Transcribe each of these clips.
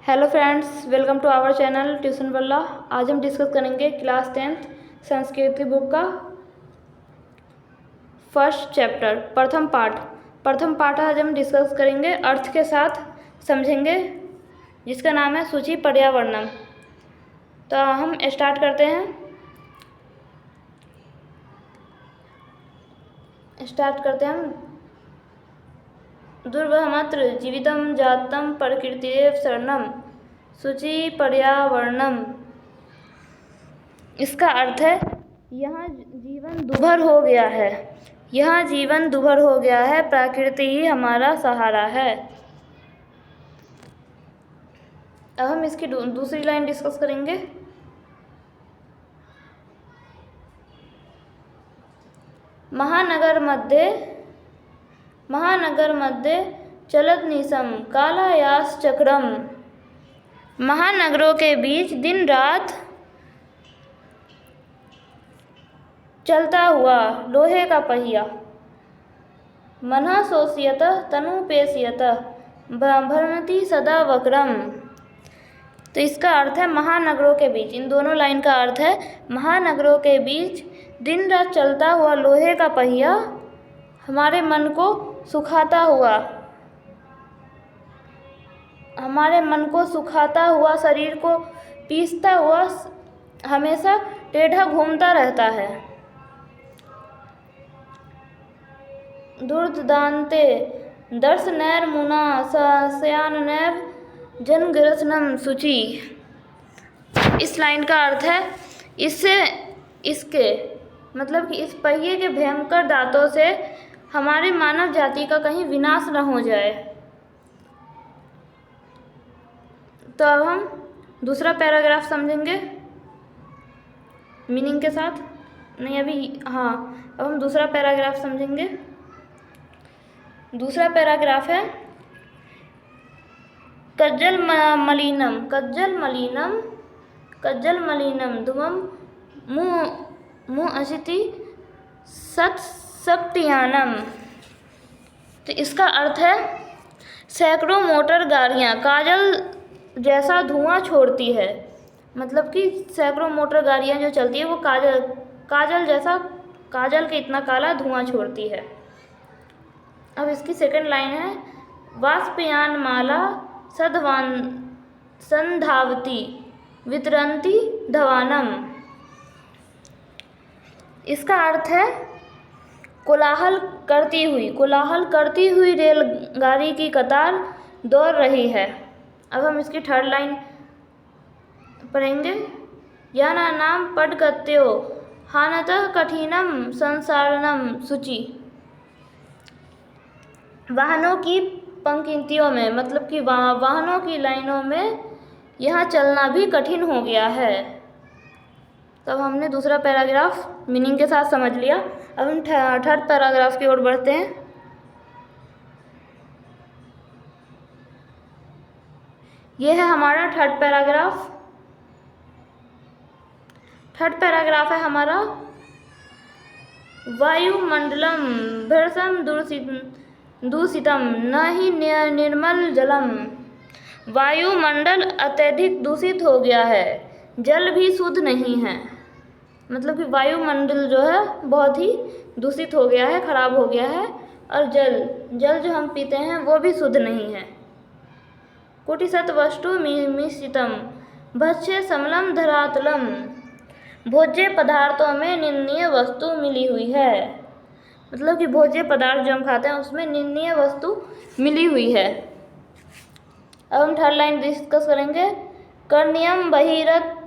Hello friends, welcome to our channel tuition बल्ला। आज हम डिस्कस करेंगे क्लास 10th संस्कृत बुक का फर्स्ट चैप्टर प्रथम पाठ आज हम डिस्कस करेंगे, अर्थ के साथ समझेंगे, जिसका नाम है सूची पर्यावरणम। तो हम स्टार्ट करते हैं। दुर्वहमत्र जीवितम जातम प्रकृतिरेव शरणम सूची पर्यावरणम। इसका अर्थ है यहाँ जीवन दुभर हो गया है, प्रकृति ही हमारा सहारा है। अब हम इसकी दूसरी लाइन डिस्कस करेंगे। महानगर मध्ये चलत निशम कालायास चक्रम। महानगरों के बीच दिन रात चलता हुआ लोहे का पहिया। मनः शोष्यत तनुपेष्यत भ्रमति सदा वक्रम। तो इसका अर्थ है महानगरों के बीच, इन दोनों लाइन का अर्थ है महानगरों के बीच दिन रात चलता हुआ लोहे का पहिया हमारे मन को सुखाता हुआ, शरीर को पीसता हुआ हमेशा टेढ़ा घूमता रहता है। दुर्दान्ते दर्शनैर्मुना शयाननैव जनग्रसनम शुचि। इस लाइन का अर्थ है इसके मतलब कि इस पहिए के भयंकर दांतों से हमारे मानव जाति का कहीं विनाश न हो जाए। तो अब हम दूसरा पैराग्राफ समझेंगे मीनिंग के साथ। अब हम दूसरा पैराग्राफ समझेंगे। दूसरा पैराग्राफ है कज्जल मलिनम धुमम मुअशिति सत्सक्तियानम। तो इसका अर्थ है सैकड़ों मोटर गाड़ियाँ काजल जैसा धुआं छोड़ती है। मतलब कि सैकड़ों मोटर गाड़ियाँ जो चलती है वो काजल के इतना काला धुआं छोड़ती है। अब इसकी सेकंड लाइन है वाष्पयान माला संधावती वितरंती धवानम। इसका अर्थ है कोलाहल करती हुई रेलगाड़ी की कतार दौड़ रही है। अब हम इसकी थर्ड लाइन पढ़ेंगे। याना नाम पडगत्यो हानतः कठिनम संसारणम शुचि। वाहनों की पंक्तियों में, मतलब कि वाहनों की लाइनों में यहाँ चलना भी कठिन हो गया है। तब हमने दूसरा पैराग्राफ मीनिंग के साथ समझ लिया। अब हम थर्ड पैराग्राफ की ओर बढ़ते हैं। यह है हमारा थर्ड पैराग्राफ है हमारा वायुमंडलम भृशम दूषितम न ही निर्मल जलम। वायुमंडल अत्यधिक दूषित हो गया है, जल भी शुद्ध नहीं है। मतलब कि वायुमंडल जो है बहुत ही दूषित हो गया है, खराब हो गया है, और जल जो हम पीते हैं वो भी शुद्ध नहीं है। कुटिसत वस्तु मिश्रितम भक्ष्य समलम धरातलम। भोज्य पदार्थों में निंदनीय वस्तु मिली हुई है। मतलब कि भोज्य पदार्थ जो हम खाते हैं उसमें निंदनीय वस्तु मिली हुई है। अब हम थर्ड लाइन डिस्कस करेंगे। कर्ण्यम बहिरत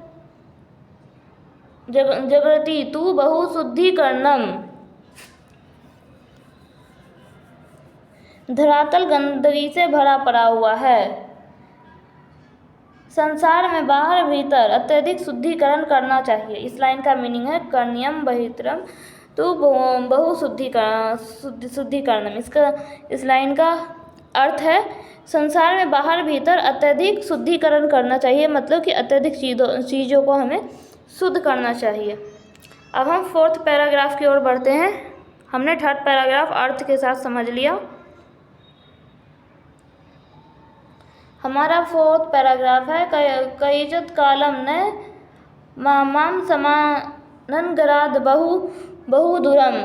जगृति तू बहु शुद्धिकरणम। धरातल गंदगी से भरा पड़ा हुआ है। संसार में बाहर भीतर अत्यधिक शुद्धिकरण करना चाहिए। इस लाइन का मीनिंग है कर्ण्यम बहिरतम तो बहु शुद्धिकरणम। इस लाइन का अर्थ है संसार में बाहर भीतर अत्यधिक शुद्धिकरण करना चाहिए। मतलब कि अत्यधिक चीज़ों को हमें शुद्ध करना चाहिए। अब हम फोर्थ पैराग्राफ की ओर बढ़ते हैं। हमने थर्ड पैराग्राफ अर्थ के साथ समझ लिया। हमारा फोर्थ पैराग्राफ है कईजत कालम ने माम समाननगराद बहुदूरम।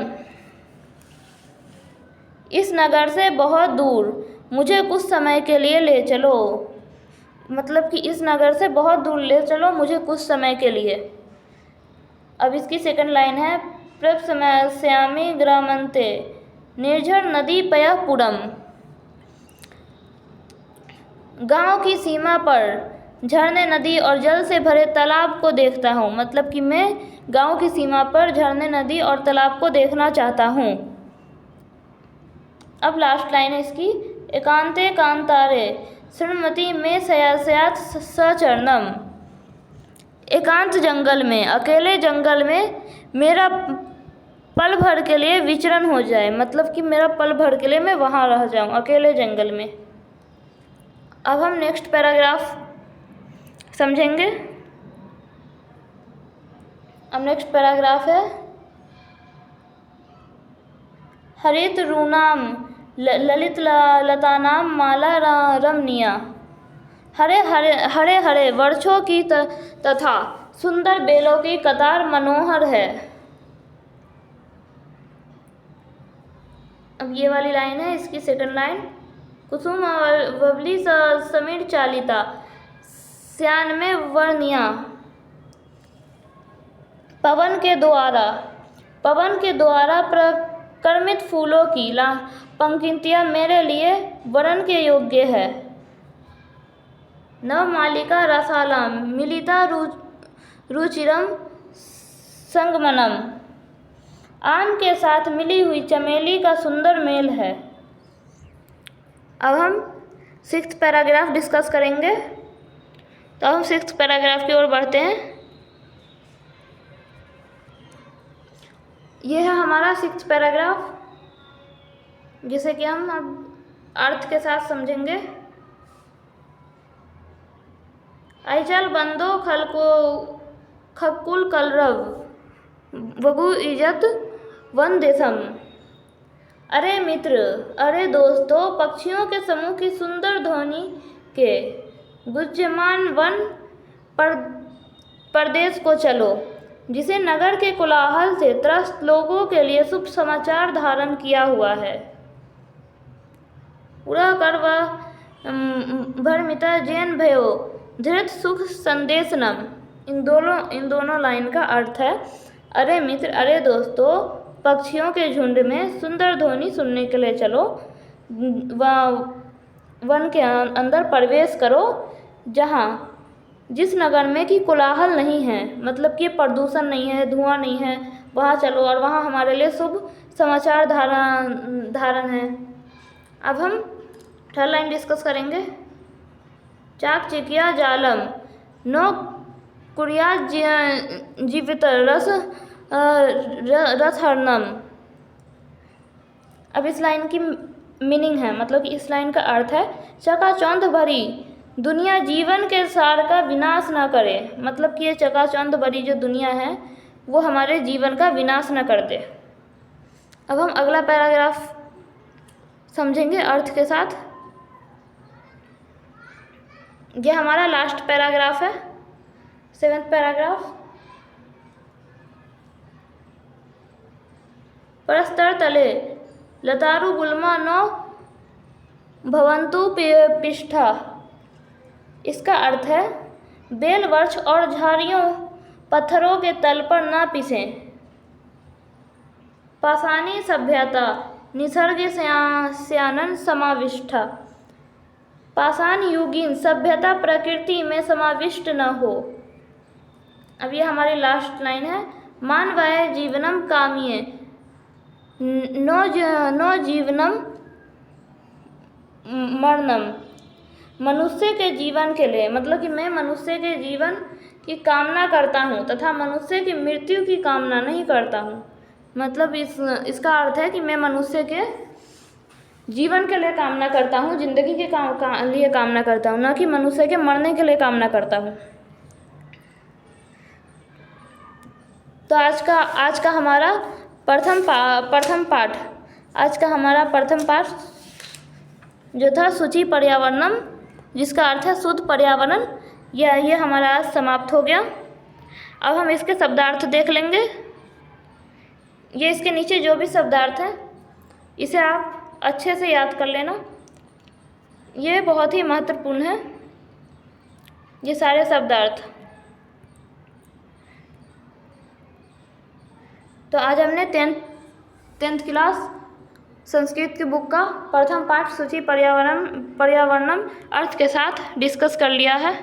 इस नगर से बहुत दूर मुझे कुछ समय के लिए ले चलो। मतलब कि इस नगर से बहुत दूर ले चलो मुझे कुछ समय के लिए। अब इसकी सेकंड लाइन है प्रपश्यामि ग्रामन्ते निर्झर नदी पयःपुरम। गांव की सीमा पर झरने, नदी और जल से भरे तालाब को देखता हूँ। मतलब कि मैं गांव की सीमा पर झरने, नदी और तालाब को देखना चाहता हूँ। अब लास्ट लाइन है इसकी एकांते कांतारे शृण्वति में सयासयात सचरणम। एकांत जंगल में, अकेले जंगल में मेरा पल भर के लिए विचरण हो जाए। मतलब कि मेरा पल भर के लिए मैं वहाँ रह जाऊँ, अकेले जंगल में। अब हम नेक्स्ट पैराग्राफ समझेंगे। अब नेक्स्ट पैराग्राफ है हरित रूनाम ललित लतानाम माला रमणीया। हरे हरे वृक्षों की तथा सुंदर बेलों की कतार मनोहर है। अब ये वाली लाइन है इसकी सेकंड लाइन कुसुम ववली समीर चालिता श्यान में वर्णिया। पवन के द्वारा प्रकर्मित फूलों की पंक्तियाँ मेरे लिए वरण के योग्य है। नवमालिका रसालाम मिलिता रुचिरम संगमनम। आम के साथ मिली हुई चमेली का सुंदर मेल है। अब हम सिक्स्थ पैराग्राफ डिस्कस करेंगे। तो हम सिक्स्थ पैराग्राफ की ओर बढ़ते हैं। यह है हमारा सिक्स्थ पैराग्राफ, जिसे कि हम अब अर्थ के साथ समझेंगे। ऐचल बंदो खकुल कलरव बगु इजत वन देशम। अरे मित्र, अरे दोस्तों, पक्षियों के समूह की सुंदर ध्वनि के गुंजयमान वन प्रदेश को चलो, जिसे नगर के कोलाहल से त्रस्त लोगों के लिए शुभ समाचार धारण किया हुआ है। पूरा कर्व भरमिता जैन भयो धृत सुख संदेशनम। इन दोनों लाइन का अर्थ है अरे मित्र, अरे दोस्तों, पक्षियों के झुंड में सुंदर ध्वनि सुनने के लिए चलो, वन के अंदर प्रवेश करो जिस नगर में कि कोलाहल नहीं है, मतलब कि प्रदूषण नहीं है, धुआं नहीं है, वहाँ चलो और वहाँ हमारे लिए शुभ समाचार धारण है। अब हम थर्ड लाइन डिस्कस करेंगे। चाक चिकिया जालम नो कुरिया जीवित रसहर्णम। अब इस लाइन की मीनिंग है, मतलब कि इस लाइन का अर्थ है चकाचौंध भरी दुनिया जीवन के सार का विनाश न करे। मतलब कि ये चकाचौंध भरी जो दुनिया है वो हमारे जीवन का विनाश न कर दे। अब हम अगला पैराग्राफ समझेंगे अर्थ के साथ। यह हमारा लास्ट पैराग्राफ है, सेवेंथ पैराग्राफ। परस्तर तले लतारु गुल्मा नो भवंतु पिष्ठा। इसका अर्थ है बेल वृक्ष और झाड़ियों पत्थरों के तल पर न पिसें। पाषाणी सभ्यता निसर्ग स्यानन समाविष्टा। पाषाण युगीन सभ्यता प्रकृति में समाविष्ट न हो। अब ये हमारी लास्ट लाइन है मानवाय जीवनम कामिये नो जीवनम मरणम। मनुष्य के जीवन के लिए, मतलब कि मैं मनुष्य के जीवन की कामना करता हूँ तथा मनुष्य की मृत्यु की कामना नहीं करता हूँ। मतलब इसका अर्थ है कि मैं मनुष्य के जीवन के लिए कामना करता हूँ, जिंदगी के लिए कामना करता हूँ, न कि मनुष्य के मरने के लिए कामना करता हूँ। तो आज का हमारा प्रथम पाठ जो था सूची पर्यावरणम जिसका अर्थ है शुद्ध पर्यावरण। ये हमारा आज समाप्त हो गया। अब हम इसके शब्दार्थ देख लेंगे। ये इसके नीचे जो भी शब्दार्थ है इसे आप अच्छे से याद कर लेना, ये बहुत ही महत्वपूर्ण है, ये सारे शब्दार्थ। तो आज हमने टेंथ क्लास संस्कृत की बुक का प्रथम पाठ सूची पर्यावरणम अर्थ के साथ डिस्कस कर लिया है।